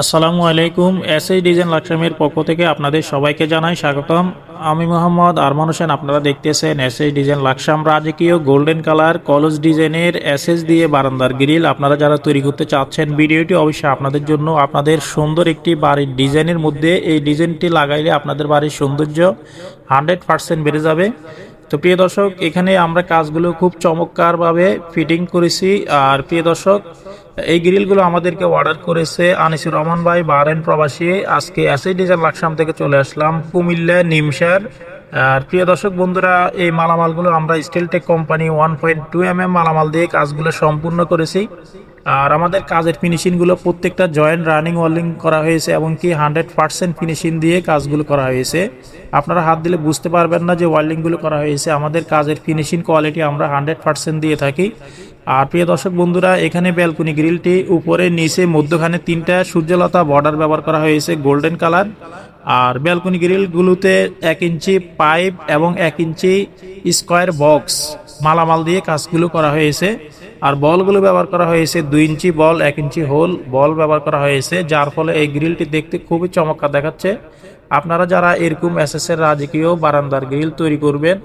আসসালামু আলাইকুম। SS design লাকসামের পক্ষ থেকে আপনাদের সবাইকে জানাই স্বাগতম। আমি মোহাম্মদ আরমান হোসেন। আপনারা দেখতেছেন এসএস ডিজাইন লাকসাম রাজকীয় গোল্ডেন কালার কলস ডিজাইনের এসএস দিয়ে বারান্দার গ্রিল। আপনারা যারা তৈরি করতে চাচ্ছেন, ভিডিওটি অবশ্যই আপনাদের জন্য। আপনাদের সুন্দর একটি বাড়ির ডিজাইনের মধ্যে এই ডিজাইনটি লাগাইলে আপনাদের বাড়ির সৌন্দর্য 100% বেড়ে যাবে। তো প্রিয় দর্শক, এখানে আমরা কাজগুলো খুব চমৎকারভাবে ফিটিং করেছি। আর প্রিয় দর্শক, এই গ্রিলগুলো আমাদেরকে অর্ডার করেছে আনিসুর রহমান ভাই, বাহরাইন প্রবাসী। আজকে এসএস ডিজাইন লাকসাম থেকে চলে আসলাম কুমিল্লা নিমসার। আর প্রিয় দর্শক বন্ধুরা, এই মালামালগুলো আমরা স্টিলটেক কোম্পানি 1.2 মালামাল দিয়ে কাজগুলো সম্পূর্ণ করেছি। আর আমাদের কাজের ফিনিশিংগুলো প্রত্যেকটা জয়েন্ট রানিং ওয়েল্ডিং করা হয়েছে এবং কি 100% ফিনিশিং দিয়ে কাজগুলো করা হয়েছে। আপনারা হাত দিলে বুঝতে পারবেন না যে ওয়েল্ডিংগুলো করা হয়েছে। আমাদের কাজের ফিনিশিং কোয়ালিটি আমরা 100% দিয়ে থাকি। আর প্রিয় দর্শক বন্ধুরা, এখানে ব্যালকনি গ্রিলটি উপরে নিচে মধ্যখানে 3টা সূর্যলতা বর্ডার ব্যবহার করা হয়েছে গোল্ডেন কালার। আর ব্যালকনি গ্রিলগুলোতে 1 ইঞ্চি পাইপ এবং 1 ইঞ্চি স্কোয়ার বক্স মালামাল দিয়ে কাজগুলো করা হয়েছে। আর বলগুলো ব্যবহার করা হয়েছে 2 ইঞ্চি বল, 1 ইঞ্চি হোল বল ব্যবহার করা হয়েছে, যার ফলে এই গ্রিলটি দেখতে খুবই চমৎকার দেখাচ্ছে। আপনারা যারা এরকম এসএসের রাজকীয় বারান্দার গ্রিল তৈরি করবেন,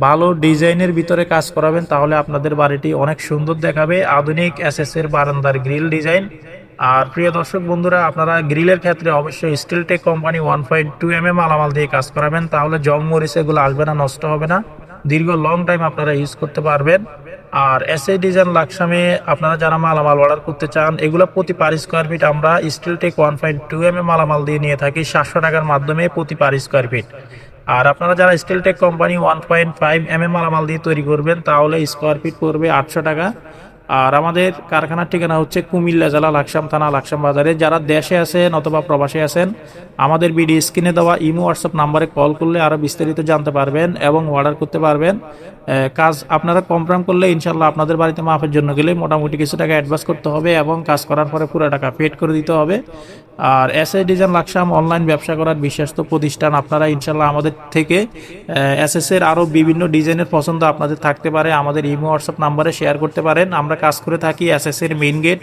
ভালো ডিজাইনের ভিতরে কাজ করাবেন, তাহলে আপনাদের বাড়িটি অনেক সুন্দর দেখাবে। আধুনিক এসএসের বারান্দার গ্রিল ডিজাইন। আর প্রিয় দর্শক বন্ধুরা, আপনারা গ্রিলের ক্ষেত্রে অবশ্যই স্টিলটেক কোম্পানি 1.2 মালামাল দিয়ে কাজ করাবেন, তাহলে জং মরিচ এগুলো আসবে না, নষ্ট হবে না, দীর্ঘ লং টাইম আপনারা ইউজ করতে পারবেন। আর এসএস ডিজাইন লাকসামে আপনারা যারা মালামাল অর্ডার করতে চান, এগুলো প্রতি পার স্কোয়ার ফিট আমরা স্টিলটেক 1.2 মালামাল দিয়ে নিয়ে থাকি 700 টাকার মাধ্যমে প্রতি পার স্কোয়ার ফিট। আর আপনারা যারা স্টিলটেক কোম্পানি 1.5 মালামাল দিয়ে তৈরি করবেন, তাহলে স্কোয়ার ফিট পড়বে 800 টাকা। আর আমাদের কারখানার ঠিকানা হচ্ছে কুমিল্লা জেলা লাকসাম থানা লাকসাম বাজারে। যারা দেশে আছেন অথবা প্রবাসে আছেন, আমাদের ভিডিও স্ক্রিনে দেওয়া ইমো হোয়াটসঅ্যাপ নাম্বারে কল করলে আরও বিস্তারিত জানতে পারবেন এবং অর্ডার করতে পারবেন। কাজ আপনারা কনফার্ম করলে ইনশাল্লাহ আপনাদের বাড়িতে মাপের জন্য গেলে মোটামুটি কিছু টাকা অ্যাডভান্স করতে হবে এবং কাজ করার পরে পুরো টাকা পেড করে দিতে হবে। আর এসএস ডিজাইন লাকসাম অনলাইন ব্যবসা করার বিশ্বস্ত প্রতিষ্ঠান। আপনারা ইনশাল্লাহ আমাদের থেকে এসএসের আরও বিভিন্ন ডিজাইনের পছন্দ আপনাদের থাকতে পারে, আমাদের ইমো হোয়াটসঅ্যাপ নাম্বারে শেয়ার করতে পারেন। আমরা কাজ করে থাকি এসএসের মেইন গেট,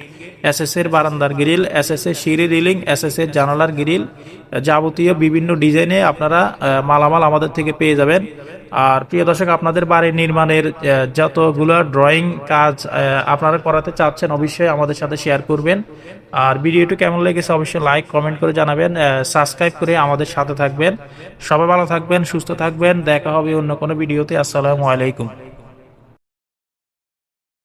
এসএসের বারান্দার গ্রিল, এসএসের সিঁড়ি রিলিং, এসএসের জানালার গ্রিল, যাবতীয় বিভিন্ন ডিজাইনে আপনারা মালামাল আমাদের থেকে পেয়ে যাবেন। আর প্রিয় দর্শক, আপনাদের বাড়ি নির্মাণের যতগুলো ড্রয়িং কাজ আপনারা করাতে চাচ্ছেন, অবশ্যই আমাদের সাথে শেয়ার করবেন। আর ভিডিওটি কেমন লেগেছে অবশ্যই লাইক কমেন্ট করে জানাবেন, সাবস্ক্রাইব করে আমাদের সাথে থাকবেন। সবাই ভালো থাকবেন, সুস্থ থাকবেন। দেখা হবে অন্য কোনো ভিডিওতে। আসসালামু আলাইকুম।